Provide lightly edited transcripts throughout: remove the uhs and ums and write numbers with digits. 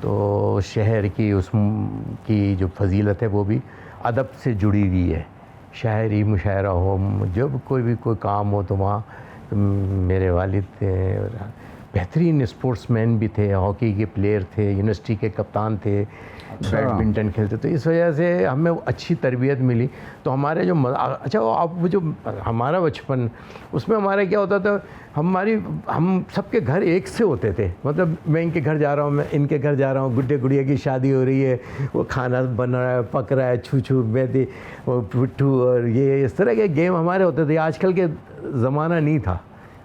تو شہر کی اس کی جو فضیلت ہے وہ بھی ادب سے جڑی ہوئی ہے. شاعری مشاعرہ ہو, جب کوئی کام ہو تو وہاں میرے والد بہترین اسپورٹس مین بھی تھے, ہاکی کے پلیئر تھے, یونیورسٹی کے کپتان تھے, بیڈمنٹن کھیلتے. تو اس وجہ سے ہمیں اچھی تربیت ملی. تو ہمارے جو اچھا اب وہ جو ہمارا بچپن, اس میں ہمارا کیا ہوتا تھا, ہم سب کے گھر ایک سے ہوتے تھے. مطلب میں ان کے گھر جا رہا ہوں, میں ان کے گھر جا رہا ہوں, گڈے گڑیا کی شادی ہو رہی ہے, وہ کھانا بن رہا ہے, پک رہا ہے, چھو مہندی, وہ پٹھو, اور یہ اس طرح کے گیم ہمارے ہوتے تھے. آج کل کے زمانہ نہیں تھا,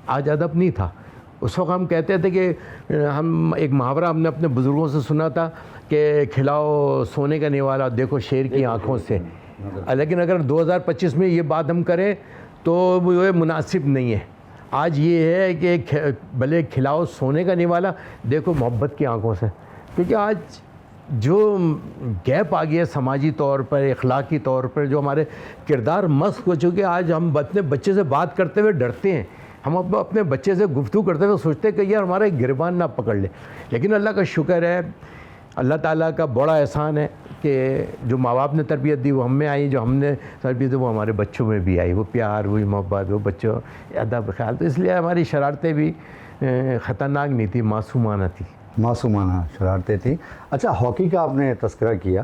آج ادب نہیں تھا. اس وقت ہم کہتے تھے کہ ہم ایک محاورہ ہم نے اپنے بزرگوں سے سنا تھا کہ کھلاؤ سونے کا نیوالا, دیکھو شیر کی آنکھوں سے. لیکن اگر 2025 میں یہ بات ہم کریں تو وہ مناسب نہیں ہے. آج یہ ہے کہ بھلے کھلاؤ سونے کا نیوالا, دیکھو محبت کی آنکھوں سے. کیونکہ آج جو گیپ آ گیا ہے سماجی طور پر, اخلاقی طور پر, جو ہمارے کردار مسخ ہو چکے, آج ہم اپنے بچے سے بات کرتے ہوئے ڈرتے ہیں. ہم اپنے بچے سے گفتگو کرتے ہوئے سوچتے ہیں کہ یار ہمارا ایک گریبان نہ پکڑ لے. لیکن اللہ کا شکر ہے, اللہ تعالیٰ کا بڑا احسان ہے کہ جو ماں باپ نے تربیت دی وہ ہم میں آئی, جو ہم نے تربیت دی وہ ہمارے بچوں میں بھی آئی. وہ پیار, وہی محبت, وہ بچوں ادب خیال. تو اس لیے ہماری شرارتیں بھی خطرناک نہیں تھی, معصومانہ تھی. معصومانہ شرارتیں تھیں. اچھا, ہاکی کا آپ نے تذکرہ کیا.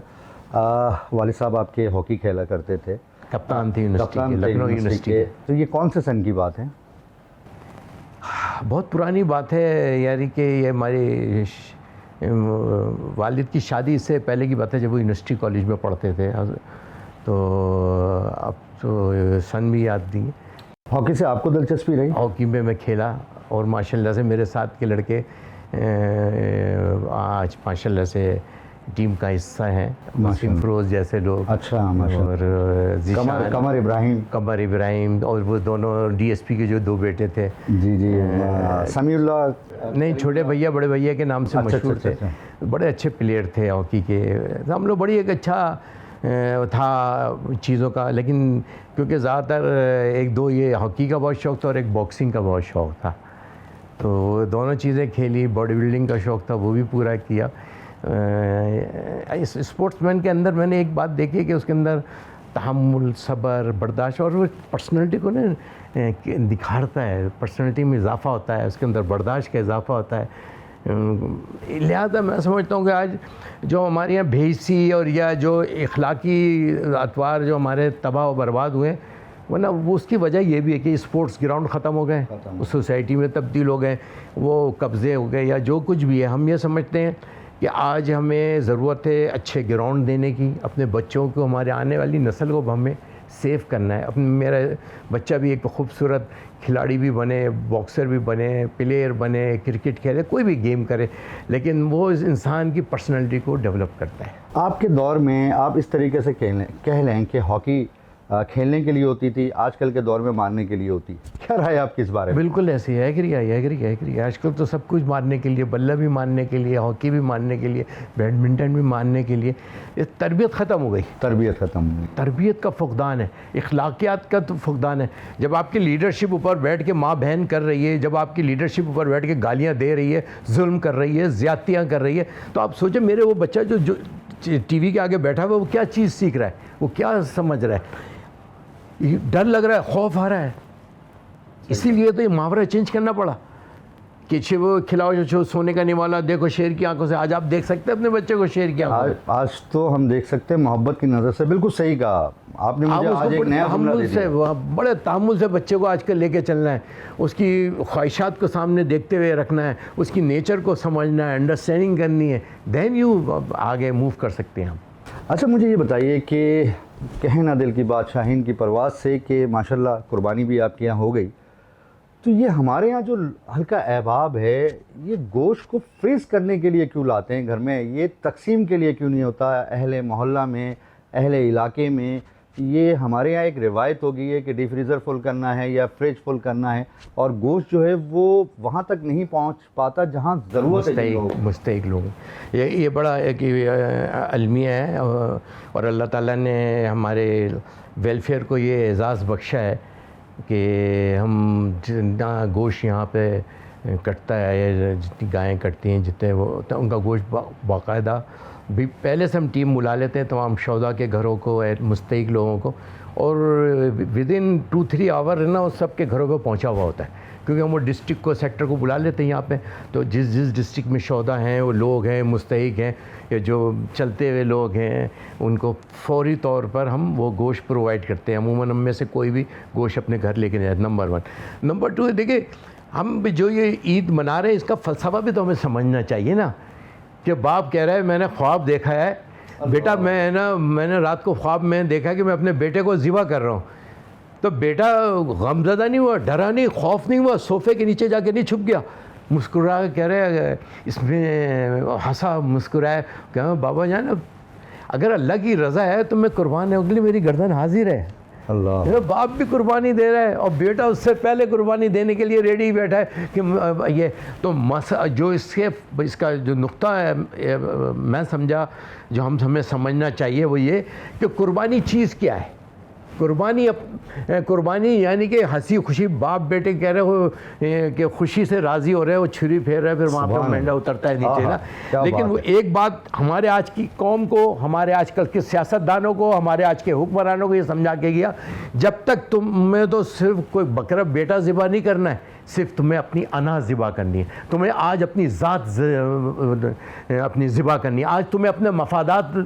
والد صاحب آپ کے ہاکی کھیلا کرتے تھے, کپتان تھی یونیورسٹی کے, لکھنؤ یونیورسٹی کے. تو یہ کون سے سن کی بات ہے؟ بہت پرانی بات ہے, یعنی کہ یہ ہمارے والد کی شادی سے پہلے کی بات ہے, جب وہ یونیورسٹی کالج میں پڑھتے تھے. تو اب تو سن بھی یاد نہیں. ہاکی سے آپ کو دلچسپی رہی؟ ہاکی میں کھیلا, اور ماشاء اللہ سے میرے ساتھ کے لڑکے آج ماشاء اللہ سے ٹیم کا حصہ ہیں. وسیم فروز جیسے لوگ, اچھا, اور ذیشان, قمر ابراہیم, اور وہ دونوں ڈی ایس پی کے جو 2 بیٹے تھے. جی, سمیع اللہ نہیں, چھوٹے بھیا بڑے بھیا کے نام سے مشہور تھے. بڑے اچھے پلیئر تھے ہاکی کے. ہم لوگ بڑی ایک اچھا تھا چیزوں کا. لیکن کیونکہ زیادہ تر 1-2 یہ ہاکی کا بہت شوق تھا اور ایک باکسنگ کا بہت شوق تھا, تو دونوں چیزیں کھیلی. باڈی بلڈنگ کا شوق تھا, وہ بھی پورا کیا. اس اسپورٹس مین کے اندر میں نے ایک بات دیکھی کہ اس کے اندر تحمل, صبر, برداشت, اور وہ پرسنالٹی کو دکھاڑتا ہے. پرسنالٹی میں اضافہ ہوتا ہے, اس کے اندر برداشت کا اضافہ ہوتا ہے. لہذا میں سمجھتا ہوں کہ آج جو ہمارے یہاں بھیسی اور یا جو اخلاقی اطوار جو ہمارے تباہ و برباد ہوئے, ورنہ وہ اس کی وجہ یہ بھی ہے کہ اسپورٹس گراؤنڈ ختم ہو گئے, اس سوسائٹی میں تبدیل ہو گئے, وہ قبضے ہو گئے یا جو کچھ بھی ہے. ہم یہ سمجھتے ہیں کہ آج ہمیں ضرورت ہے اچھے گراؤنڈ دینے کی. اپنے بچوں کو, ہمارے آنے والی نسل کو ہمیں سیو کرنا ہے. میرا بچہ بھی ایک خوبصورت کھلاڑی بھی بنے, باکسر بھی بنے, پلیئر بنے, کرکٹ کھیلے, کوئی بھی گیم کرے, لیکن وہ اس انسان کی پرسنالٹی کو ڈیولپ کرتا ہے. آپ کے دور میں آپ اس طریقے سے کہہ لیں کہ ہاکی کھیلنے کے لیے ہوتی تھی, آج کل کے دور میں مارنے کے لیے ہوتی. کیا رائے آپ کی اس بارے میں؟ بالکل ایسے ہی ہے. آج کل تو سب کچھ مارنے کے لیے, بلہ بھی مارنے کے لیے, ہاکی بھی مارنے کے لیے, بیڈمنٹن بھی مارنے کے لیے. یہ تربیت ختم ہو گئی. تربیت کا فقدان ہے, اخلاقیات کا تو فقدان ہے. جب آپ کی لیڈرشپ اوپر بیٹھ کے ماں بہن کر رہی ہے, جب آپ کی لیڈرشپ اوپر بیٹھ کے گالیاں دے رہی ہے, ظلم کر رہی ہے, زیادتیاں کر رہی ہے, تو آپ سوچیں میرے وہ بچہ جو ٹی وی کے آگے بیٹھا ہوا ہے وہ کیا چیز سیکھ رہا ہے, وہ کیا سمجھ رہا ہے. ڈر لگ رہا ہے, خوف آ رہا ہے. اسی لیے تو یہ محاورہ چینج کرنا پڑا کہ وہ کھلاؤ جو سونے کا نیوالا, دیکھو شیر کی آنکھوں سے. آج آپ دیکھ سکتے ہیں اپنے بچے کو شیر کی آنکھوں سے. آج تو ہم دیکھ سکتے ہیں محبت کی نظر سے. بالکل صحیح کہا آپ نے. مجھے آج ایک نیا جملہ دے دیا. بڑے تحمل سے بچے کو آج کل لے کے چلنا ہے, اس کی خواہشات کو سامنے دیکھتے ہوئے رکھنا ہے, اس کی نیچر کو سمجھنا ہے, انڈرسٹینڈنگ کرنی ہے, دین یو آگے موو کر سکتے ہیں ہم. اچھا, مجھے یہ بتائیے کہ کہیں نہ دل کی بات شاہین کی پرواز سے کہ ماشاءاللہ قربانی بھی آپ کے یہاں ہو گئی, تو یہ ہمارے یہاں جو ہلکا احباب ہے, یہ گوشت کو فریز کرنے کے لیے کیوں لاتے ہیں گھر میں؟ یہ تقسیم کے لیے کیوں نہیں ہوتا اہل محلہ میں, اہل علاقے میں؟ یہ ہمارے یہاں ایک روایت ہو گئی ہے کہ ڈی فریزر فل کرنا ہے یا فریج فل کرنا ہے, اور گوشت جو ہے وہ وہاں تک نہیں پہنچ پاتا جہاں ضرورت ہے. مستحق لوگ, یہ بڑا ایک المیہ ہے, اور اللہ تعالیٰ نے ہمارے ویلفیئر کو یہ اعزاز بخشا ہے کہ ہم جتنا گوشت یہاں پہ کٹتا ہے، جتنی گائیں کٹتی ہیں جتنے وہ، تو ان کا گوشت باقاعدہ بھی پہلے سے ہم ٹیم بلا لیتے ہیں تمام شہداء کے گھروں کو، مستحق لوگوں کو، اور ودن 2-3 آور ہے نا وہ سب کے گھروں پہ پہنچا ہوا ہوتا ہے، کیونکہ ہم وہ ڈسٹرکٹ کو، سیکٹر کو بلا لیتے ہیں یہاں پہ، تو جس ڈسٹرکٹ میں شہداء ہیں، وہ لوگ ہیں، مستحق ہیں، یا جو چلتے ہوئے لوگ ہیں، ان کو فوری طور پر ہم وہ گوشت پرووائڈ کرتے ہیں۔ عموماً ہم میں سے کوئی بھی گوشت اپنے گھر لے کے نہیں جاتا، نمبر 1۔ نمبر 2 دیکھیں، ہم بھی جو یہ عید منا رہے ہیں اس کا فلسفہ بھی تو ہمیں سمجھنا چاہیے نا، کہ باپ کہہ رہا ہے میں نے خواب دیکھا ہے بیٹا، میں نے رات کو خواب میں دیکھا کہ میں اپنے بیٹے کو ذبح کر رہا ہوں، تو بیٹا غمزدہ نہیں ہوا، ڈرا نہیں، خوف نہیں ہوا، صوفے کے نیچے جا کے نہیں چھپ گیا، مسکرا کے کہہ رہے، اس میں ہنسا مسکرایا کہ بابا جان اگر اللہ کی رضا ہے تو میں قربان ہے، اگلی میری گردن حاضر ہے۔ اللہ، میرا باپ بھی قربانی دے رہا ہے اور بیٹا اس سے پہلے قربانی دینے کے لیے ریڈی بیٹھا ہے کہ یہ تو جو اس کا جو نقطہ ہے میں سمجھا، جو ہمیں سمجھنا چاہیے وہ یہ کہ قربانی چیز کیا ہے۔ قربانی یعنی کہ ہنسی خوشی، باپ بیٹے کہہ رہے ہو کہ خوشی سے راضی ہو رہے ہو، چھری پھیر رہے ہیں، پھر وہاں پہ مینڈا اترتا ہے نیچے نا۔ لیکن وہ ایک بات ہمارے آج کی قوم کو، ہمارے آج کل کے سیاستدانوں کو، ہمارے آج کے حکمرانوں کو یہ سمجھا کے گیا، جب تک تمہیں تو صرف کوئی بکرا بیٹا ذبح نہیں کرنا ہے، صرف تمہیں اپنی انا ذبح کرنی ہے، تمہیں آج اپنی ذات اپنی ذبح کرنی ہے، آج تمہیں اپنے مفادات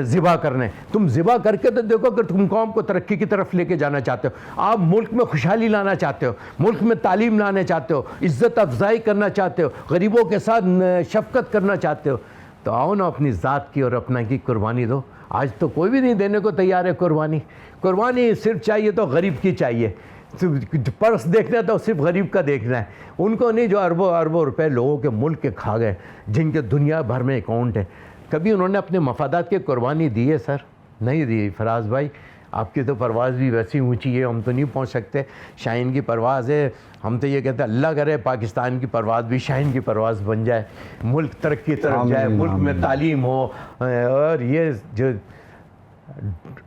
ذبح کرنے ہیں۔ تم ذبح کر کے تو دیکھو کہ تم قوم کو ترقی کی طرف لے کے جانا چاہتے ہو، آپ ملک میں خوشحالی لانا چاہتے ہو، ملک میں تعلیم لانا چاہتے ہو، عزت افزائی کرنا چاہتے ہو، غریبوں کے ساتھ شفقت کرنا چاہتے ہو، تو آؤ نا اپنی ذات کی اور اپنا کی قربانی دو۔ آج تو کوئی بھی نہیں دینے کو تیار ہے قربانی۔ قربانی صرف چاہیے تو غریب کی چاہیے، پرس دیکھنا تو صرف غریب کا دیکھنا ہے، ان کو نہیں جو اربوں اربوں روپے لوگوں کے ملک کے کھا گئے، جن کے دنیا بھر میں اکاؤنٹ ہیں۔ کبھی انہوں نے اپنے مفادات کی قربانی دی ہے سر؟ نہیں دی۔ فراز بھائی آپ کی تو پرواز بھی ویسی اونچی ہے، ہم تو نہیں پہنچ سکتے، شاہین کی پرواز ہے، ہم تو یہ کہتے ہیں اللہ کرے پاکستان کی پرواز بھی شاہین کی پرواز بن جائے، ملک ترقی کی طرف جائے، ملک میں تعلیم ہو، اور یہ جو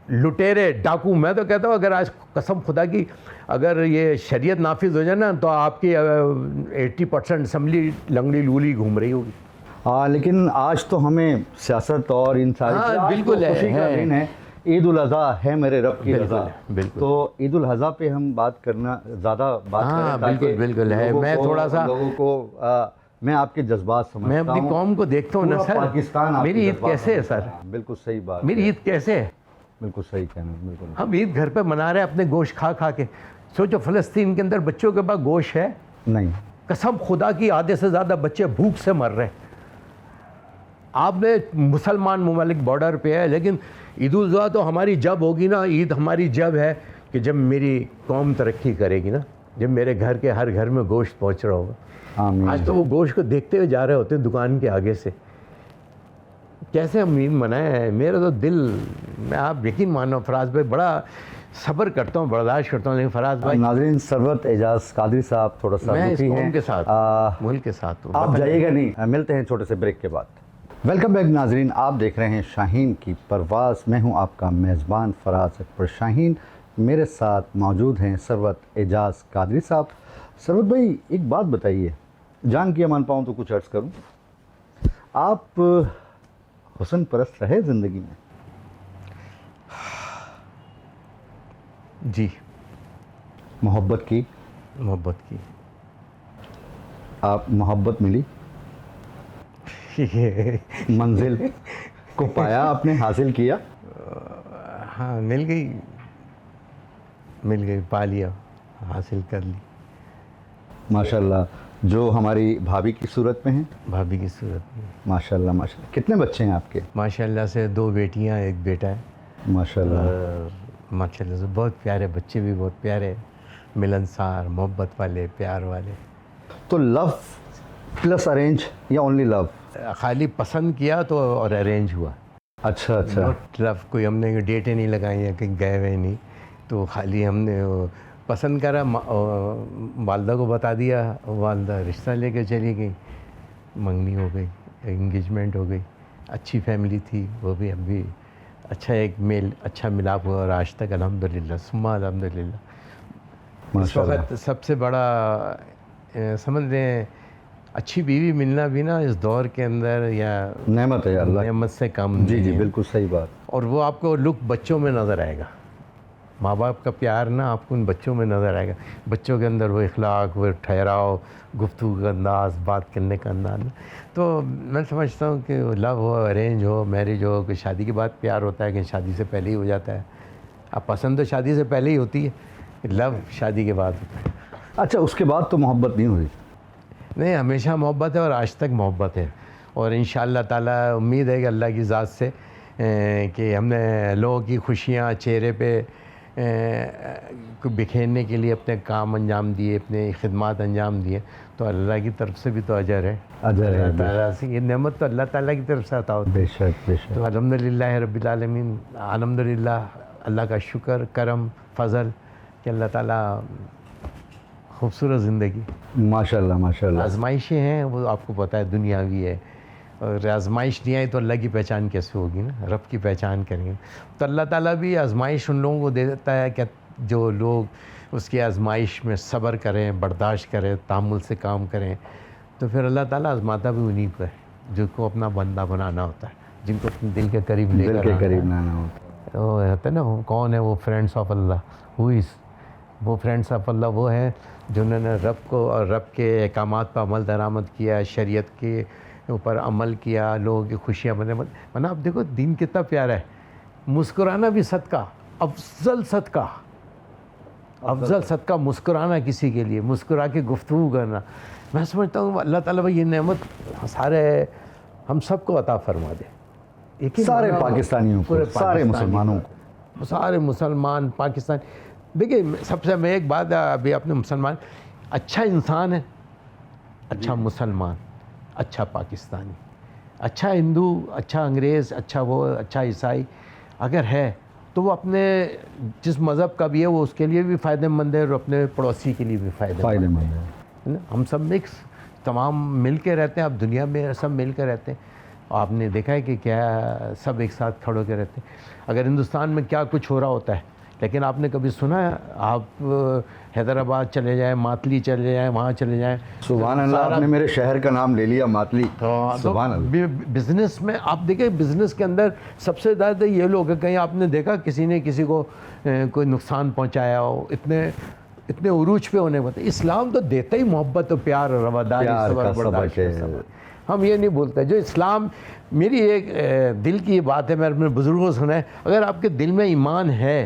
لٹیرے ڈاکو، میں تو کہتا ہوں اگر آج قسم خدا کی اگر یہ شریعت نافذ ہو جائے نا تو آپ کی 80% اسمبلی لنگڑی لولی گھوم رہی ہوگی۔ ہاں، لیکن آج تو ہمیں سیاست اور ان ساری بالکل خوشی کا دن ہے، عید الاضحیٰ ہے میرے رب کی رضا، بالکل۔ تو عید الاضحیٰ پہ ہم بات کرنا زیادہ بات کریں، بالکل ہے۔ میں تھوڑا سا لوگوں کو میں آپ کے جذبات سمجھتا ہوں، میں اپنی قوم کو دیکھتا ہوں نا سر، پاکستان میری عید کیسے ہے سر؟ بالکل صحیح بات، میری عید کیسے ہے؟ بالکل صحیح کہنا، بالکل۔ ہم عید گھر پہ منا رہے ہیں اپنے گوشت کھا کھا کے، سوچو فلسطین کے اندر بچوں کے پاس گوشت ہے نہیں، قسم خدا کی آدھے سے زیادہ بچے بھوک سے مر رہے ہیں۔ آپ نے مسلمان ممالک بارڈر پہ ہے، لیکن عید الاضحیٰ تو ہماری جب ہوگی نا، عید ہماری جب ہے کہ جب میری قوم ترقی کرے گی نا، جب میرے گھر کے ہر گھر میں گوشت پہنچ رہا ہوگا۔ آمین۔ آج تو وہ گوشت کو دیکھتے ہوئے جا رہے ہوتے ہیں دکان کے آگے سے، کیسے ہم عید منائے ہیں۔ میرا تو دل، میں آپ یقین مانو فراز بھائی، بڑا صبر کرتا ہوں، برداشت کرتا ہوں، لیکن فراز بھائی ناظرین، ثروت اعجاز قادری صاحب تھوڑا سا میں اس دکھی قوم ہیں، کے ساتھ، ملک کے ساتھ ہوں۔ آپ جائیے گا نہیں، ملتے ہیں چھوٹے سے بریک کے بعد۔ ویلکم بیک ناظرین، آپ دیکھ رہے ہیں شاہین کی پرواز، میں ہوں آپ کا میزبان فراز اکبر شاہین، میرے ساتھ موجود ہیں ثروت اعجاز قادری صاحب۔ ثروت بھائی ایک بات بتائیے، جان کیا مان پاؤں تو کچھ عرض کروں، آپ حسن پرست رہے زندگی میں؟ جی، محبت کی؟ محبت کی۔ آپ محبت ملی، منزل کو پایا آپ نے، حاصل کیا؟ ہاں، مل گئی، پا لیا، حاصل کر لی ماشاءاللہ۔ جو ہماری بھابھی کی صورت میں ہیں؟ بھابھی کی صورت میں ماشاءاللہ ماشاءاللہ۔ کتنے بچے ہیں آپ کے؟ ماشاءاللہ سے 2 بیٹیاں، 1 بیٹا ہے، ماشاءاللہ۔ ماشاءاللہ سے بہت پیارے بچے، بھی بہت پیارے، ملنسار، محبت والے، پیار والے۔ تو لو پلس ارینج یا اونلی لو؟ خالی پسند کیا تو اور ارینج ہوا۔ اچھا اچھا۔ نوٹ لو، کوئی ہم نے ڈیٹیں نہیں لگائی ہیں، کہیں گئے ہوئے نہیں، تو خالی ہم نے پسند کرا، والدہ کو بتا دیا، والدہ رشتہ لے کے چلی گئی، منگنی ہو گئی، انگیجمنٹ ہو گئی، اچھی فیملی تھی، وہ بھی ہم بھی اچھا ایک میل اچھا ملاپ ہوا، اور آج تک الحمدللہ ثم الحمدللہ۔ اس وقت سب سے بڑا سمجھ لیں اچھی بیوی ملنا بھی نا اس دور کے اندر یا نعمت ہے اللہ نعمت سے کم جی نہیں جی ہے۔ بالکل صحیح بات. اور وہ آپ کو لک بچوں میں نظر آئے گا، ماں باپ کا پیار نا آپ کو ان بچوں میں نظر آئے گا، بچوں کے اندر وہ اخلاق، وہ ٹھہراؤ، گفتگو کا انداز، بات کرنے کا انداز. تو میں سمجھتا ہوں کہ لو ہو، ارینج ہو، میرج ہو، کہ شادی کے بعد پیار ہوتا ہے کہ شادی سے پہلے ہی ہو جاتا ہے. اب پسند تو شادی سے پہلے ہی ہوتی ہے، لو شادی کے بعد ہوتا ہے. اچھا اس کے بعد تو محبت نہیں ہوئی؟ نہیں، ہمیشہ محبت ہے اور آج تک محبت ہے، اور انشاءاللہ تعالیٰ امید ہے کہ اللہ کی ذات سے کہ ہم نے لوگوں کی خوشیاں چہرے پہ کو بکھیرنے کے لیے اپنے کام انجام دیے، اپنے خدمات انجام دیے، تو اللہ کی طرف سے بھی تو اجر ہے. اجر ہے، اللہ تعالیٰ سے یہ نعمت تو اللہ تعالیٰ کی طرف سے عطا ہوتی ہے. بے شک بے شک. تو الحمدللہ رب العالمین، الحمدللہ اللہ کا شکر، کرم، فضل کہ اللہ تعالیٰ خوبصورت زندگی. ماشاء اللہ ماشاء اللہ. آزمائشیں ہیں وہ آپ کو پتہ ہے دنیاوی ہے، اور آزمائش نہیں آئی تو اللہ کی پہچان کیسے ہوگی نا، رب کی پہچان کریں گے. تو اللہ تعالیٰ بھی آزمائش ان لوگوں کو دے دیتا ہے کہ جو لوگ اس کی آزمائش میں صبر کریں، برداشت کریں، تحمل سے کام کریں، تو پھر اللہ تعالیٰ آزماتا بھی انہیں کو ہے جو کو اپنا بندہ بنانا ہوتا ہے، جن کو اپنے دل کے قریب لے دل کر کے آنا قریب ہے. لانا ہوتا. وہ ہوتا ہے نا، وہ کون ہے وہ فرینڈس آف اللہ، وہ فرینڈس آف اللہ وہ ہیں جنہوں نے رب کو اور رب کے احکامات پر عمل درآمد کیا، شریعت کے اوپر عمل کیا، لوگوں کی خوشیاں ورنہ اب دیکھو دین کتنا پیارا ہے. مسکرانا بھی صدقہ، افضل صدقہ، افضل صدقہ مسکرانا کسی کے لیے، مسکرا کے گفتگو کرنا. میں سمجھتا ہوں اللہ تعالیٰ بھائی یہ نعمت سارے ہم سب کو عطا فرما دے. یقین سارے مانو، پاکستانیوں کو، پورے سارے پاکستانی مسلمانوں کو، سارے مسلمان پاکستان. دیکھیے سب سے میں ایک بات ابھی اپنے مسلمان، اچھا انسان ہے، اچھا مسلمان، اچھا پاکستانی، اچھا ہندو، اچھا انگریز، اچھا وہ، اچھا عیسائی اگر ہے تو وہ اپنے جس مذہب کا بھی ہے وہ اس کے لیے بھی فائدہ مند ہے اور اپنے پڑوسی کے لیے بھی فائدہ مند ہے. ہے نا. ہم سب مکس تمام مل کے رہتے ہیں، اب دنیا میں سب مل کے رہتے ہیں. آپ نے دیکھا ہے کہ کیا سب ایک ساتھ کھڑے ہو کے رہتے ہیں. اگر ہندوستان میں کیا کچھ ہو رہا ہوتا ہے، لیکن آپ نے کبھی سنا ہے، آپ حیدرآباد چلے جائیں، ماتلی چلے جائیں، وہاں چلے جائیں، سبحان اللہ. آپ نے میرے شہر کا نام لے لیا، ماتلی. سبحان اللہ. بزنس میں آپ دیکھیں، بزنس کے اندر سب سے زیادہ یہ لوگ ہیں، کہیں آپ نے دیکھا کسی نے کسی کو کوئی نقصان پہنچایا ہو، اتنے عروج پہ ہونے ہوتے. اسلام تو دیتا ہی محبت و پیار، رواداری، صبر، برداشت. ہم یہ نہیں بولتے. جو اسلام، میری ایک دل کی یہ بات ہے، میں اپنے بزرگوں سے سنا ہے، اگر آپ کے دل میں ایمان ہے،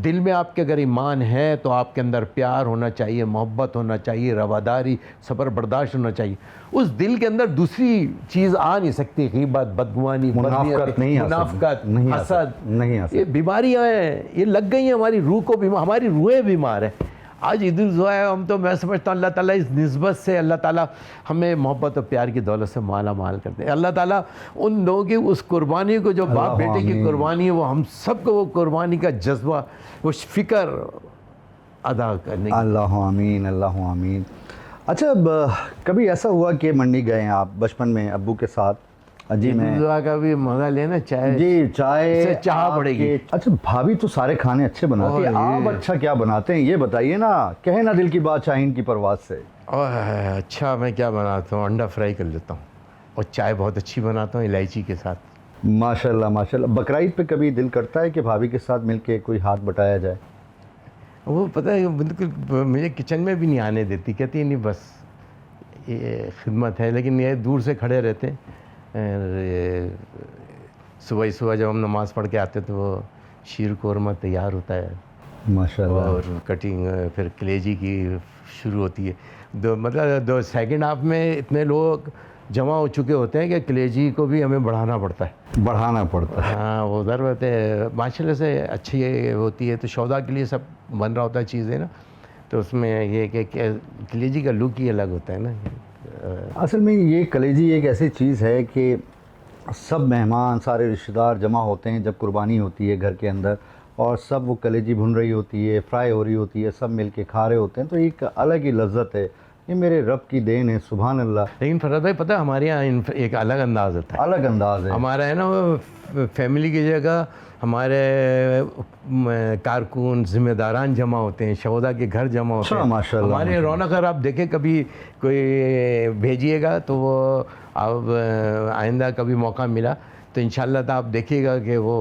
دل میں آپ کے اگر ایمان ہے تو آپ کے اندر پیار ہونا چاہیے، محبت ہونا چاہیے، رواداری، صبر، برداشت ہونا چاہیے. اس دل کے اندر دوسری چیز آ نہیں سکتی، غیبت، بدگمانی، منافقت نہیں آ سکتی، منافقت، حسد، نہیں آ سکتی. یہ بیماریاں ہیں، یہ لگ گئی ہیں ہماری روح کو، ہماری روحیں بیمار ہیں. آج عید الاضحیٰ ہے، ہم تو میں سمجھتا ہوں اللہ تعالیٰ اس نسبت سے اللہ تعالیٰ ہمیں محبت و پیار کی دولت سے مالا مال کرتے ہیں. اللہ تعالیٰ ان لوگوں کی اس قربانی کو جو باپ بیٹے کی قربانی ہے، وہ ہم سب کو وہ قربانی کا جذبہ، وہ فکر ادا کرنے کی. اللہ آمین، اللہ آمین. اچھا اب کبھی ایسا ہوا کہ منڈی گئے ہیں آپ بچپن میں ابو کے ساتھ؟ جی میں دعا کا بھی مزہ لینا، چائے، جی چائے چاہ پڑے گی. اچھا بھابھی تو سارے کھانے اچھے بناتی ہیں، آپ اچھا کیا بناتے ہیں یہ بتائیے نا، کہے نا دل کی بات شاہین کی پرواز سے. اچھا میں کیا بناتا ہوں، انڈا فرائی کر لیتا ہوں، اور چائے بہت اچھی بناتا ہوں الائچی کے ساتھ. ماشاء اللہ ماشاء اللہ. بقرعید پہ کبھی دل کرتا ہے کہ بھابھی کے ساتھ مل کے کوئی ہاتھ بٹایا جائے؟ وہ پتہ ہے بالکل مجھے کچن میں بھی نہیں آنے دیتی، کہتی ہے نہیں بس یہ خدمت ہے، لیکن یہ دور سے کھڑے رہتے ہیں. صبح ہی صبح جب ہم نماز پڑھ کے آتے تو وہ شیر قورمہ تیار ہوتا ہے، ماشاء اللہ. اور کٹنگ پھر کلیجی کی شروع ہوتی ہے. دو سیکنڈ ہاف میں اتنے لوگ جمع ہو چکے ہوتے ہیں کہ کلیجی کو بھی ہمیں بڑھانا پڑتا ہے. ہاں وہ ضرورت ہے. ماشاء اللہ سے اچھی ہوتی ہے، تو شودا کے لیے سب بن رہا ہوتا ہے چیزیں نا، تو اس میں یہ کہ کلیجی کا لک ہی الگ ہوتا ہے نا. اصل میں یہ کلیجی ایک ایسی چیز ہے کہ سب مہمان، سارے رشتہ دار جمع ہوتے ہیں جب قربانی ہوتی ہے گھر کے اندر، اور سب وہ کلیجی بھن رہی ہوتی ہے، فرائی ہو رہی ہوتی ہے، سب مل کے کھا رہے ہوتے ہیں، تو ایک الگ ہی لذت ہے یہ میرے رب کی دین ہے، سبحان اللہ. لیکن فرحت بھائی پتہ ہے ہمارے یہاں ایک الگ انداز ہوتا ہے. الگ انداز ہے. ہمارا ہے نا وہ فیملی کی جگہ ہمارے کارکن ذمہ داران جمع ہوتے ہیں، شہدا کے گھر جمع ہوتے ہیں. ماشاء اللہ. ہمارے رونق اگر آپ دیکھیں کبھی کوئی بھیجیے گا تو وہ اب آئندہ کبھی موقع ملا تو انشاءاللہ تو آپ دیکھیے گا کہ وہ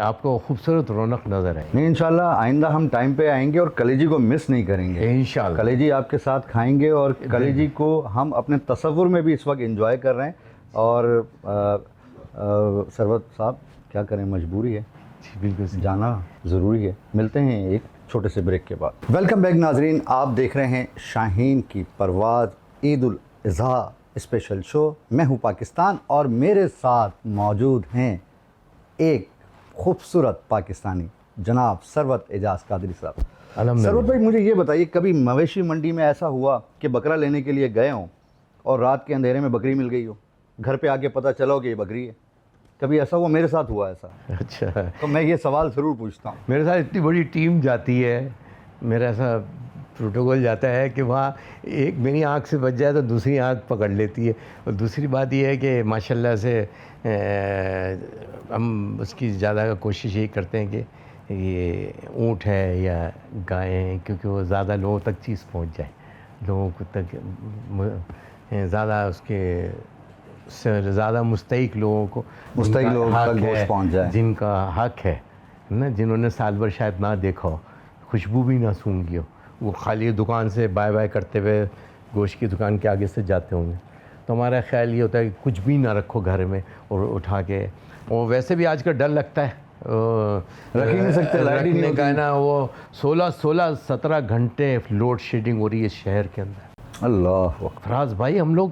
آپ کو خوبصورت رونق نظر آئے. نہیں انشاءاللہ آئندہ ہم ٹائم پہ آئیں گے اور کلیجی کو مس نہیں کریں گے. انشاءاللہ کلیجی آپ کے ساتھ کھائیں گے اور کلیجی کو ہم اپنے تصور میں بھی اس وقت انجوائے کر رہے ہیں. اور ثروت صاحب کیا کریں، مجبوری ہے، بالکل جانا ضروری ہے. ملتے ہیں ایک چھوٹے سے بریک کے بعد. ویلکم بیک ناظرین، آپ دیکھ رہے ہیں شاہین کی پرواز عید الاضحیٰ اسپیشل شو. میں ہوں پاکستان اور میرے ساتھ موجود ہیں ایک خوبصورت پاکستانی، جناب ثروت اعجاز قادری صاحب. ثروت بھائی مجھے یہ بتائیے، کبھی مویشی منڈی میں ایسا ہوا کہ بکرا لینے کے لیے گئے ہوں اور رات کے اندھیرے میں بکری مل گئی ہو، گھر پہ آ کے پتہ چلا ہو کہ یہ بکری ہے؟ کبھی ایسا ہوا؟ میرے ساتھ ہوا ایسا. اچھا، تو میں یہ سوال ضرور پوچھتا ہوں. میرے ساتھ اتنی بڑی ٹیم جاتی ہے، میرا ایسا پروٹوکول جاتا ہے کہ وہاں ایک میری آنکھ سے بچ جائے تو دوسری آنکھ پکڑ لیتی ہے. اور دوسری بات یہ ہے کہ ماشاءاللہ سے ہم اس کی زیادہ کوشش یہی کرتے ہیں کہ یہ اونٹ ہے یا گائیں ہیں، کیونکہ وہ زیادہ لوگوں تک چیز پہنچ جائے، لوگوں کو تک زیادہ اس کے زیادہ مستحق لوگوں کو، مستحق لوگوں تک گوشت پہنچ جائے، جن کا حق ہے نا، جنہوں نے سال بھر شاید نہ دیکھا ہو، خوشبو بھی نہ سونگی ہو، وہ خالی دکان سے بائے بائے کرتے ہوئے گوشت کی دکان کے آگے سے جاتے ہوں گے. تو ہمارا خیال یہ ہوتا ہے کہ کچھ بھی نہ رکھو گھر میں اور اٹھا کے. اور ویسے بھی آج کل ڈر لگتا ہے رکھ ہی نہیں سکتے، رکھنے کا نا. وہ 17 گھنٹے لوڈ شیڈنگ ہو رہی ہے شہر کے اندر. اللہ فراز بھائی ہم لوگ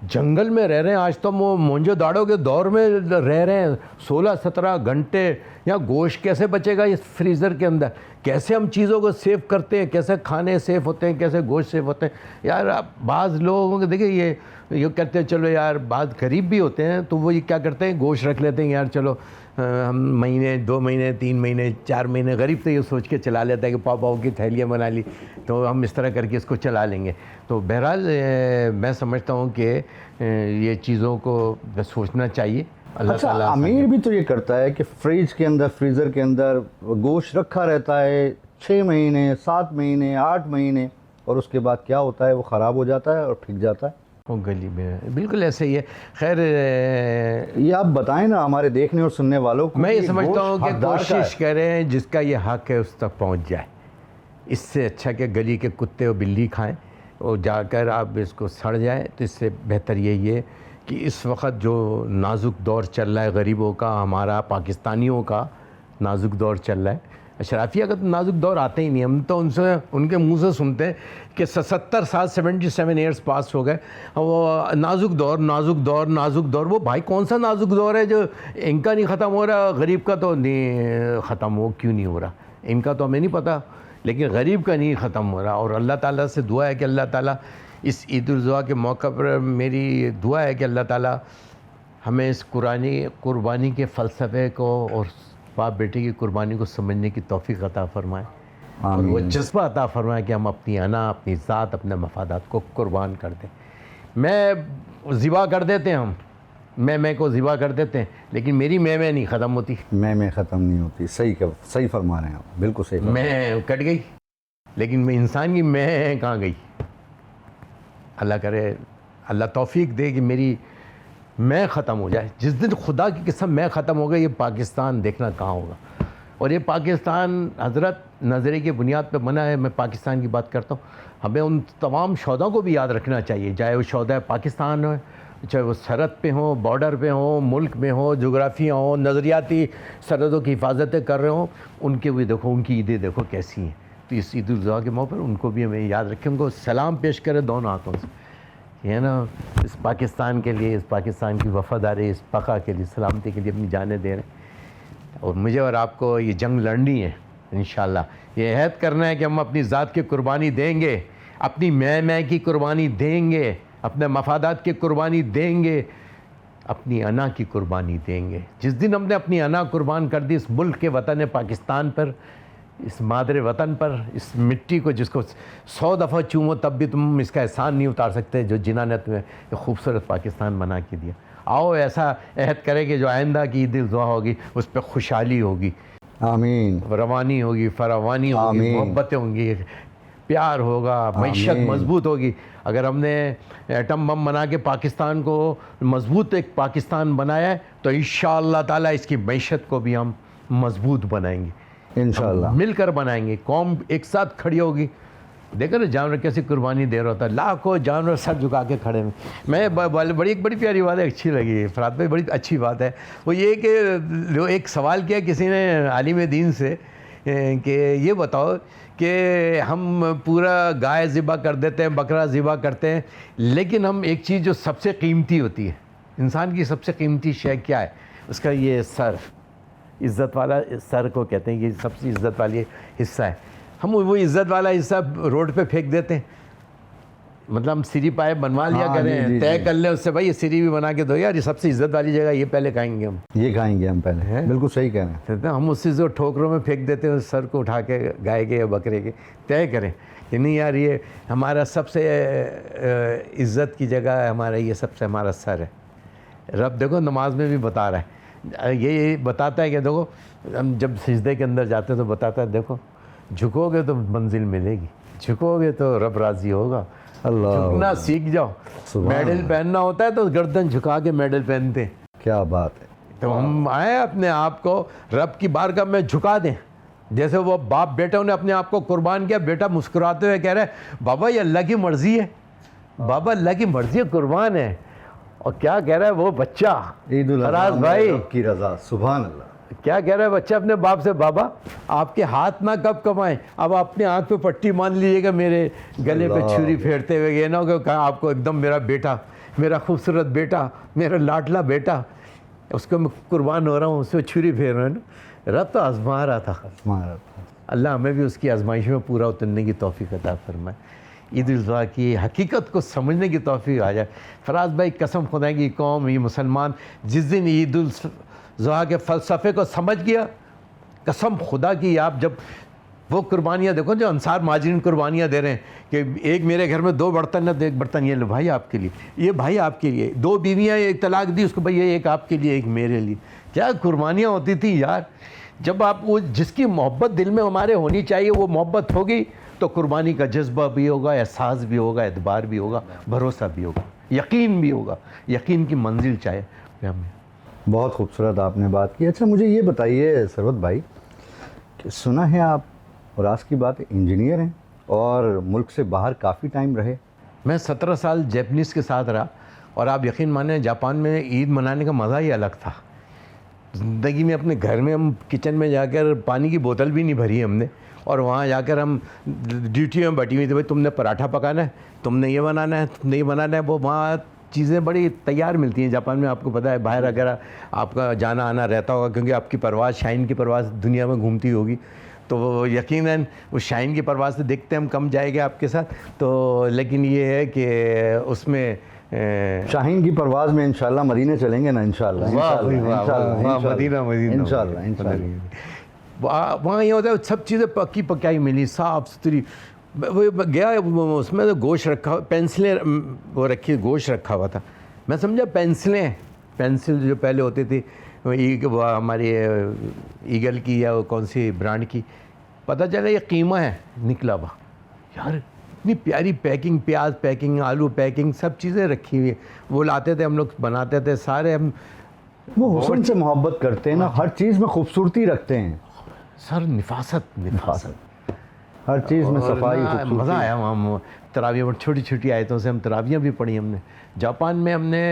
جنگل میں رہ رہے ہیں، آج تو ہم وہ مونجو داڑو کے دور میں رہ رہے ہیں. 17 گھنٹے یا گوشت کیسے بچے گا اس فریزر کے اندر؟ کیسے ہم چیزوں کو سیو کرتے ہیں، کیسے کھانے سیف ہوتے ہیں، کیسے گوشت سیف ہوتے ہیں. یار بعض لوگوں کو دیکھیں یہ کہتے ہیں چلو یار، بعض غریب بھی ہوتے ہیں تو وہ یہ کیا کرتے ہیں، گوشت رکھ لیتے ہیں. یار چلو ہم مہینے 2 مہینے 3 مہینے 4 مہینے، غریب تو یہ سوچ کے چلا لیتا ہے کہ پاؤ کی تھیلیاں بنا لی تو ہم اس طرح کر کے اس کو چلا لیں گے. تو بہرحال میں سمجھتا ہوں کہ یہ چیزوں کو سوچنا چاہیے. اللہ اچھا، تعالیٰ امیر بھی تو یہ کرتا ہے کہ فریج کے اندر، فریزر کے اندر گوشت رکھا رہتا ہے 6 مہینے 7 مہینے 8 مہینے، اور اس کے بعد کیا ہوتا ہے، وہ خراب ہو جاتا ہے اور پھک جاتا ہے. وہ گلی میں بالکل ایسے ہی ہے. خیر یہ آپ بتائیں نا ہمارے دیکھنے اور سننے والوں کو. میں یہ سمجھتا ہوں کہ حقدار کا کوشش ہے. کریں جس کا یہ حق ہے اس تک پہنچ جائے. اس سے اچھا کہ گلی کے کتے اور بلی کھائیں اور جا کر آپ اس کو سڑ جائیں. تو اس سے بہتر یہی ہے کہ اس وقت جو نازک دور چل رہا ہے غریبوں کا، ہمارا پاکستانیوں کا نازک دور چل رہا ہے. اشرافیہ کا تو نازک دور آتے ہی نہیں. ہم تو ان کے منہ سے سنتے ہیں کہ 70 سال 77 ایئرس پاس ہو گئے، وہ نازک دور نازک دور نازک دور. وہ بھائی کون سا نازک دور ہے جو ان کا نہیں ختم ہو رہا، غریب کا تو نہیں ختم ہو کیوں نہیں ہو رہا؟ ان کا تو ہمیں نہیں پتہ، لیکن غریب کا نہیں ختم ہو رہا. اور اللہ تعالیٰ سے دعا ہے کہ اللہ تعالیٰ اس عید الاضحیٰ کے موقع پر میری دعا ہے کہ اللہ تعالیٰ ہمیں اس قربانی کے فلسفے کو اور باپ بیٹے کی قربانی کو سمجھنے کی توفیق عطا فرمائے اور وہ جذبہ عطا فرمائے کہ ہم اپنی انا، اپنی ذات، اپنے مفادات کو قربان کر دیں. میں ذبح کر دیتے ہیں، ہم میں کو ذبح کر دیتے ہیں، لیکن میری میں نہیں ختم ہوتی. میں ختم نہیں ہوتی. صحیح فرما رہے ہیں آپ، بالکل صحیح. میں کٹ گئی لیکن میں انسان کی میں کہاں گئی؟ اللہ کرے اللہ توفیق دے کہ میری میں ختم ہو جائے. جس دن خدا کی قسم میں ختم ہو گئی، یہ پاکستان دیکھنا کہاں ہوگا. اور یہ پاکستان حضرت نظریے کی بنیاد پہ بنا ہے. میں پاکستان کی بات کرتا ہوں. ہمیں ان تمام شہداؤں کو بھی یاد رکھنا چاہیے، چاہے وہ شہداء پاکستان ہو، چاہے وہ سرحد پہ ہوں، بارڈر پہ ہوں، ملک میں ہوں، جغرافیہ ہوں، نظریاتی سرحدوں کی حفاظتیں کر رہے ہوں. ان کے بھی دیکھو، ان کی عیدیں دیکھو کیسی ہیں. تو اس عید الاضحیٰ کے موقع پر ان کو بھی ہمیں یاد رکھیں، ان کو سلام پیش کرے دونوں ہاتھوں سے. یہ نا اس پاکستان کے لیے، اس پاکستان کی وفاداری، اس بقا کے لیے، سلامتی کے لیے اپنی جانیں دے رہے ہیں. اور مجھے اور آپ کو یہ جنگ لڑنی ہے انشاءاللہ. یہ عہد کرنا ہے کہ ہم اپنی ذات کی قربانی دیں گے، اپنی میں کی قربانی دیں گے، اپنے مفادات کی قربانی دیں گے، اپنی انا کی قربانی دیں گے. جس دن ہم نے اپنی انا قربان کر دی اس ملک کے وطن پاکستان پر، اس مادر وطن پر، اس مٹی کو جس کو 100 دفعہ چومو تب بھی تم اس کا احسان نہیں اتار سکتے، جو جنہوں نے تمہیں یہ خوبصورت پاکستان بنا کے دیا. آؤ ایسا عہد کرے کہ جو آئندہ کی عید الاضحیٰ ہوگی اس پہ خوشحالی ہوگی، آمین. روانی ہوگی، فراوانی ہوگی، آمین. محبتیں ہوں گی، پیار ہوگا، معیشت آمین. مضبوط ہوگی. اگر ہم نے ایٹم بم بنا کے پاکستان کو مضبوط ایک پاکستان بنایا ہے تو انشاءاللہ تعالیٰ اس کی معیشت کو بھی ہم مضبوط بنائیں گے، انشاءاللہ. مل کر بنائیں گے. قوم ایک ساتھ کھڑی ہوگی. دیکھو نا جانور کیسی قربانی دے رہا ہوتا ہے، لاکھوں جانور سر جھکا کے کھڑے ہیں. میں بڑی پیاری بات ہے، اچھی لگی فرات بھائی، بڑی اچھی بات ہے. وہ یہ کہ جو ایک سوال کیا کسی نے عالم دین سے کہ یہ بتاؤ کہ ہم پورا گائے ذبح کر دیتے ہیں، بکرا ذبح کرتے ہیں، لیکن ہم ایک چیز جو سب سے قیمتی ہوتی ہے، انسان کی سب سے قیمتی شے کیا ہے؟ اس کا یہ سر، عزت والا سر کو کہتے ہیں، یہ سب سے عزت والی حصہ ہے. ہم وہ عزت والا حصہ روڈ پہ پھینک دیتے ہیں. مطلب ہم سیری پائے بنوا لیا ہاں، کریں، جی، طے جی. کر لیں اس سے، بھائی یہ سیری بھی بنا کے دو یار، یہ سب سے عزت والی جگہ، یہ پہلے کھائیں گے ہم. یہ کھائیں گے ہم پہلے. بالکل صحیح کہہ رہے ہیں. ہم اسی سے ٹھوکروں میں پھینک دیتے ہیں، اس سر کو اٹھا کے گائے کے یا بکرے کے طے کریں کہ نہیں یار یہ ہمارا سب سے عزت کی جگہ ہے، ہمارا یہ سب سے ہمارا سر ہے. رب دیکھو نماز میں بھی بتا رہا ہے، یہ بتاتا ہے کہ دیکھو ہم جب سجدے کے اندر جاتے ہیں تو بتاتا ہے دیکھو جھکو گے تو منزل ملے گی، جھکو گے تو رب راضی ہوگا. اللہ جھکنا سیکھ جاؤ. میڈل پہننا ہوتا ہے تو گردن جھکا کے میڈل پہنتے ہیں. کیا بات ہے. تو ہم آئے اپنے آپ کو رب کی بارگاہ میں جھکا دیں. جیسے وہ باپ بیٹوں نے اپنے آپ کو قربان کیا، بیٹا مسکراتے ہوئے کہہ رہا ہے بابا یہ اللہ کی مرضی ہے، بابا اللہ کی مرضی ہے، قربان ہے. اور کیا کہہ رہا ہے وہ بچہ، عید فراز الاضحیٰ بھائی رب کی رضا. سبحان اللہ. کیا کہہ رہا ہے بچہ اپنے باپ سے، بابا آپ کے ہاتھ نہ کب کمائیں، اب اپنے آنکھ پہ پٹی مان لیجیے گا میرے گلے پہ چھری پھیرتے ہوئے. یہ نہ ہو کہ کہا آپ کو ایک دم میرا بیٹا، میرا خوبصورت بیٹا، میرا لاڈلا بیٹا، اس کو میں قربان ہو رہا ہوں، اس پہ چھری پھیر رہا ہوں. رب تو آزما رہا تھا. اللہ ہمیں بھی اس کی آزمائش میں پورا اترنے کی توفیق عطا فرمائے. عید الاضحیٰ کی حقیقت کو سمجھنے کی توفیق آ جائے. فراز بھائی قسم خدا کی قوم، یہ مسلمان جس دن عید الاضحیٰ کے فلسفے کو سمجھ گیا، قسم خدا کی، آپ جب وہ قربانیاں دیکھو جو انصار مہاجرین قربانیاں دے رہے ہیں کہ ایک میرے گھر میں 2 برتن ہے تو ایک برتن یہ لو بھائی آپ کے لیے، یہ بھائی آپ کے لیے، 2 بیویاں ایک طلاق دی اس کو، بھائی یہ ایک آپ کے لیے ایک میرے لیے. کیا قربانیاں ہوتی تھیں یار. جب آپ وہ جس کی محبت دل میں ہمارے ہونی چاہیے وہ محبت ہوگی تو قربانی کا جذبہ بھی ہوگا، احساس بھی ہوگا، اعتبار بھی ہوگا، بھروسہ بھی ہوگا، یقین بھی ہوگا. یقین کی منزل چاہے ہمیں. بہت خوبصورت آپ نے بات کی. اچھا مجھے یہ بتائیے ثروت بھائی کہ سنا ہے آپ، اور آج کی بات انجینئر ہیں اور ملک سے باہر کافی ٹائم رہے. میں 17 سال جیپنیز کے ساتھ رہا، اور آپ یقین مانیں جاپان میں عید منانے کا مزہ ہی الگ تھا. زندگی میں اپنے گھر میں ہم کچن میں جا کر پانی کی بوتل بھی نہیں بھری ہم نے، اور وہاں جا کر ہم ڈیوٹی میں بیٹھی ہوئی تھی، بھائی تم نے پراٹھا پکانا ہے، تم نے یہ بنانا ہے، تم نے یہ بنانا ہے. وہ وہاں چیزیں بڑی تیار ملتی ہیں جاپان میں. آپ کو پتہ ہے باہر اگر آپ کا جانا آنا رہتا ہوگا کیونکہ آپ کی پرواز شاہین کی پرواز دنیا میں گھومتی ہوگی، تو وہ یقیناً اس شاہین کی پرواز سے دیکھتے ہم کم جائے گے آپ کے ساتھ. تو لیکن یہ ہے کہ اس میں شاہین کی پرواز میں انشاءاللہ مدینہ چلیں گے نا انشاءاللہ. مدینہ انشاءاللہ. وہاں یہ ہوتا ہے سب چیزیں پکی پکائی ملی، صاف ستھری. گیا اس میں گوشت رکھا، پینسلیں وہ رکھی، گوشت رکھا ہوا تھا. میں سمجھا پینسل جو پہلے ہوتی تھی وہ ہماری ایگل کی یا کون سی برانڈ کی، پتہ چلا یہ قیمہ ہے نکلا ہوا. یار اتنی پیاری پیکنگ، پیاز پیکنگ، آلو پیکنگ، سب چیزیں رکھی ہوئی. وہ لاتے تھے ہم لوگ بناتے تھے سارے. ہم وہ حسن سے محبت کرتے ہیں نا، ہر چیز میں خوبصورتی رکھتے ہیں. سر نفاست ہر چیز میں صفائی، مزہ آیا. ہم تراویح چھوٹی چھوٹی آیتوں سے ہم تراویحیں بھی پڑھی ہم نے. جاپان میں ہم نے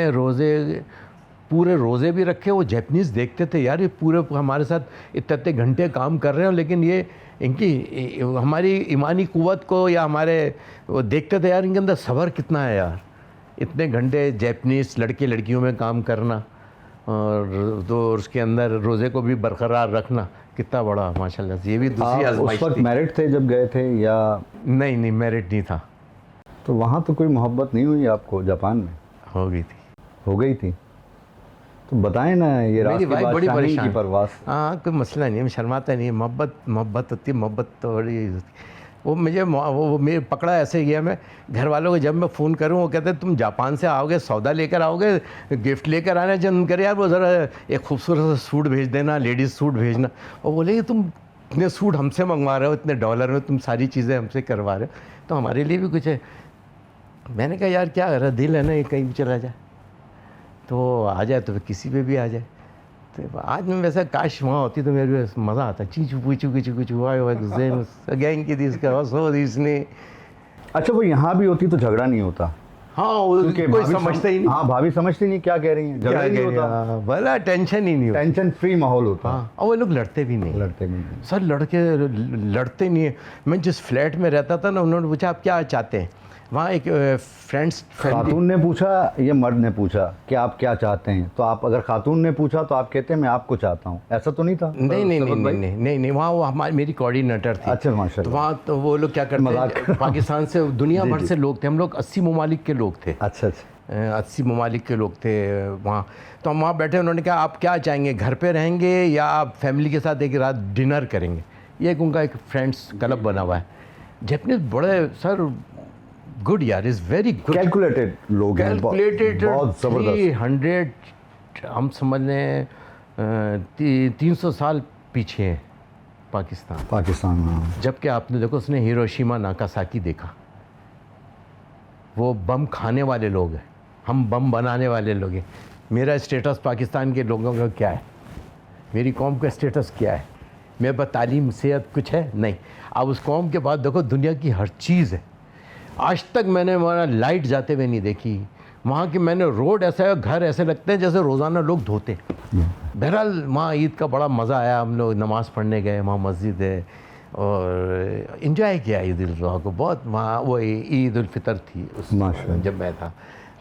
پورے روزے بھی رکھے. وہ جیپنیز دیکھتے تھے یار یہ پورے ہمارے ساتھ اتنے گھنٹے کام کر رہے ہیں، لیکن یہ ان کی ہماری ایمانی قوت کو یا ہمارے وہ دیکھتے تھے یار ان کے اندر صبر کتنا ہے یار. اتنے گھنٹے جیپنیز لڑکے لڑکیوں میں کام کرنا اور تو اس کے اندر روزے کو بھی برقرار رکھنا کتنا بڑا ماشاء اللہ. یہ بھی دوسری آزمائش اس وقت تھی. میرڈ تھے جب گئے تھے یا نہیں میرٹ نہیں تھا. تو وہاں تو کوئی محبت نہیں ہوئی آپ کو جاپان میں؟ ہو گئی تھی. ہو گئی تھی. تو بتائیں نا یہ راز میری کے وائف بعد بڑی شاہین کی پریشان. پرواز. ہاں کوئی مسئلہ نہیں ہے, میں شرماتا نہیں, محبت ہوتی ہے, محبت تو بڑی. وہ مجھے وہ میرے پکڑا ایسے گیا, میں گھر والوں کو جب میں فون کروں وہ کہتے ہیں تم جاپان سے آؤ گے, سودا لے کر آؤ گے, گفٹ لے کر آنا, جب کرے یار وہ ذرا ایک خوبصورت سا سوٹ بھیج دینا, لیڈیز سوٹ بھیجنا. اور بولے کہ تم اتنے سوٹ ہم سے منگوا رہے ہو, اتنے ڈالر میں تم ساری چیزیں ہم سے کروا رہے ہو, تو ہمارے لیے بھی کچھ ہے. میں نے کہا یار کیا کر رہا, دل ہے نا یہ کہیں بھی چلا جائے, تو آ جائے تو کسی پہ بھی آ جائے. تو آج میں ویسا کاش وہاں ہوتی تو میرے مزہ آتا. چیچو پوچھو کچھ کچھ ہوا گینگ کی اس کا بس ہو اس نے. اچھا وہ یہاں بھی ہوتی تو جھگڑا نہیں ہوتا, ہاں کوئی سمجھتا ہی نہیں. ہاں بھابھی سمجھتی نہیں کیا کہہ رہی ہیں, جھگڑا ہی نہیں ہوتا, بھلا ٹینشن ہی نہیں ہوتا, ٹینشن فری ماحول ہوتا. ہاں. اور وہ لوگ لڑتے بھی نہیں, لڑتے بھی نہیں. سر لڑتے نہیں ہیں. میں جس فلیٹ میں رہتا تھا نا, انہوں نے پوچھا آپ کیا چاہتے ہیں, وہاں ایک فرینڈس خاتون نے پوچھا یا مرد نے پوچھا کہ آپ کیا چاہتے ہیں, تو آپ اگر خاتون نے پوچھا تو آپ کہتے ہیں میں آپ کو چاہتا ہوں, ایسا تو نہیں تھا؟ نہیں, وہاں وہ ہماری میری کوآرڈینیٹر تھی. اچھا ماشاء تو اللہ. وہاں تو وہ لوگ کیا کرتے ہیں, پاکستان سے دنیا بھر سے لوگ تھے, ہم لوگ 80 ممالک کے لوگ تھے. اچھا اچھا. 80 ممالک کے لوگ تھے وہاں. تو ہم وہاں بیٹھے, انہوں نے کہا آپ کیا چاہیں گے, گھر پہ رہیں گے یا آپ فیملی کے ساتھ ایک رات ڈنر کریں گے. یہ ایک ان کا ایک فرینڈس کلب بنا ہوا ہے. جیپنیز بڑے سر گڈ یار, از ویری گڈ, کیلکولیٹڈ لوگ ہیں, بہت زبردست. 300 ہم سمجھ لیں 300 سال پیچھے ہیں پاکستان. ہاں. جب کہ آپ نے دیکھو اس نے ہیروشیما ناکاساکی دیکھا. وہ بم کھانے والے لوگ ہیں, ہم بم بنانے والے لوگ ہیں. میرا اسٹیٹس پاکستان کے لوگوں کا کیا ہے, میری قوم کا اسٹیٹس کیا ہے, میرے پاس تعلیم صحت کچھ ہے نہیں. اب اس قوم کے بعد دیکھو دنیا کی ہر چیز ہے. آج تک میں نے وہاں لائٹ جاتے ہوئے نہیں دیکھی, وہاں کی میں نے روڈ ایسا ہے, گھر ایسے لگتے ہیں جیسے روزانہ لوگ دھوتے. بہرحال وہاں عید کا بڑا مزہ آیا, ہم لوگ نماز پڑھنے گئے, وہاں مسجد ہے, اور انجوائے کیا عید الاضحیٰ کو بہت. وہاں وہ عید الفطر تھی اس جب میں تھا,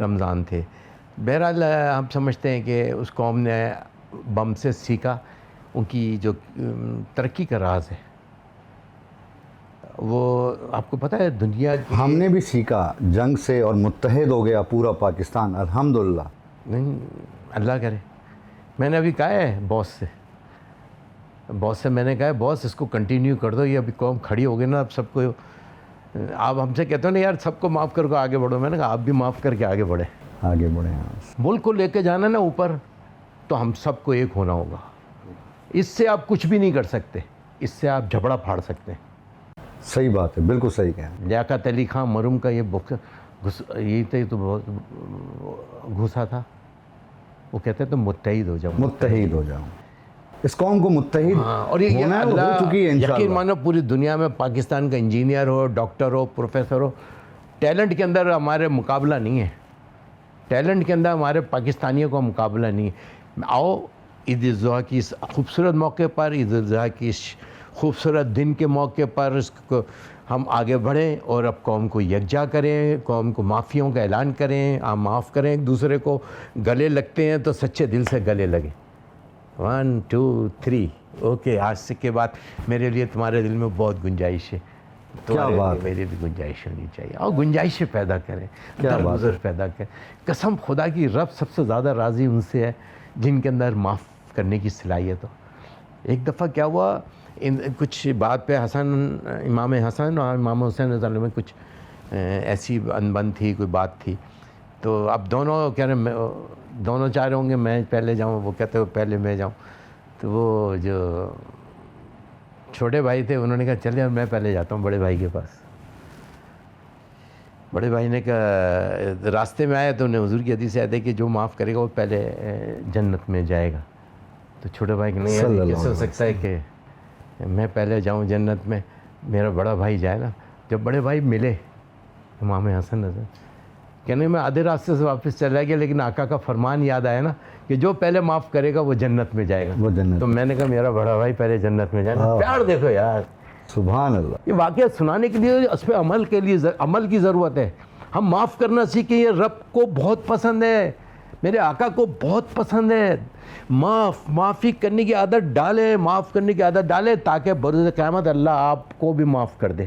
رمضان تھے. بہرحال ہم سمجھتے ہیں کہ اس قوم نے بم سے سیکھا, ان کی جو ترقی کا راز ہے وہ آپ کو پتہ ہے دنیا کی. ہم نے بھی سیکھا جنگ سے اور متحد ہو گیا پورا پاکستان, الحمدللہ. نہیں اللہ کرے. میں نے ابھی کہا ہے باس سے میں نے کہا ہے باس اس کو کنٹینیو کر دو, یہ ابھی قوم کھڑی ہو گئی نا, اب سب کو آپ ہم سے کہتے ہو نا یار سب کو معاف کر کے آگے بڑھو. میں نے کہا آپ بھی معاف کر کے آگے بڑھیں. ملک کو لے کے جانا نا اوپر, تو ہم سب کو ایک ہونا ہوگا. اس سے آپ کچھ بھی نہیں کر سکتے, اس سے آپ جھگڑا پھاڑ سکتے ہیں. صحیح بات ہے, بالکل صحیح کہیں. لیاقت علی خان مرحوم کا یہ تو بہت گھسا تھا. وہ کہتے ہیں تم متحد ہو جاؤ, اس قوم کو متحد اور یہ ہونا ہے, وہ ہو چکی ہے انشاءاللہ. یقین مانو پوری دنیا میں پاکستان کا انجینئر ہو, ڈاکٹر ہو, پروفیسر ہو, ٹیلنٹ کے اندر ہمارے مقابلہ نہیں ہے. ٹیلنٹ کے اندر ہمارے پاکستانیوں کا مقابلہ نہیں ہے. آؤ عید الاضحیٰ کی اس خوبصورت موقع پر, عید الاضحیٰ کی اس خوبصورت دن کے موقع پر اس کو ہم آگے بڑھیں اور اب قوم کو یکجا کریں, قوم کو معافیوں کا اعلان کریں, آپ معاف کریں ایک دوسرے کو. گلے لگتے ہیں تو سچے دل سے گلے لگیں. 1 2 3 اوکے. آج سے کے بعد میرے لیے تمہارے دل میں بہت گنجائش ہے, میری بھی گنجائش ہونی چاہیے. اور گنجائشیں پیدا کریں, درگزر پیدا کریں. قسم خدا کی رب سب سے زیادہ راضی ان سے ہے جن کے اندر معاف کرنے کی صلاحیت ہو. ایک دفعہ کیا ہوا, کچھ بات پہ امام حسن اور امام حسین رضی اللہ عنہ میں کچھ ایسی انبن تھی, کوئی بات تھی. تو اب دونوں کہہ رہے دونوں چاہ رہے ہوں گے میں پہلے جاؤں, وہ کہتے ہو پہلے میں جاؤں. تو وہ جو چھوٹے بھائی تھے انہوں نے کہا چلے میں پہلے جاتا ہوں بڑے بھائی کے پاس. بڑے بھائی نے کہا راستے میں آیا تو انہیں حضور کی حدیث یاد ہے کہ جو معاف کرے گا وہ پہلے جنت میں جائے گا. تو چھوٹے بھائی کہ نہیں کیسے ہو سکتا ہے کہ میں پہلے جاؤں جنت میں, میرا بڑا بھائی جائے نا. جب بڑے بھائی ملے امام حسن نظر کہنے میں آدھے راستے سے واپس چلا گیا, لیکن آقا کا فرمان یاد آیا نا کہ جو پہلے معاف کرے گا وہ جنت میں جائے گا. تو میں نے کہا میرا بڑا بھائی پہلے جنت میں جائے. پیار دیکھو یار, سبحان اللہ. یہ واقعہ سنانے کے لیے اس پہ عمل کی ضرورت ہے. ہم معاف کرنا سیکھیں, یہ رب کو بہت پسند ہے, میرے آقا کو بہت پسند ہے. معافی کرنے کی عادت ڈالیں, معاف کرنے کی عادت ڈالیں تاکہ بروز قیامت اللہ آپ کو بھی معاف کر دے.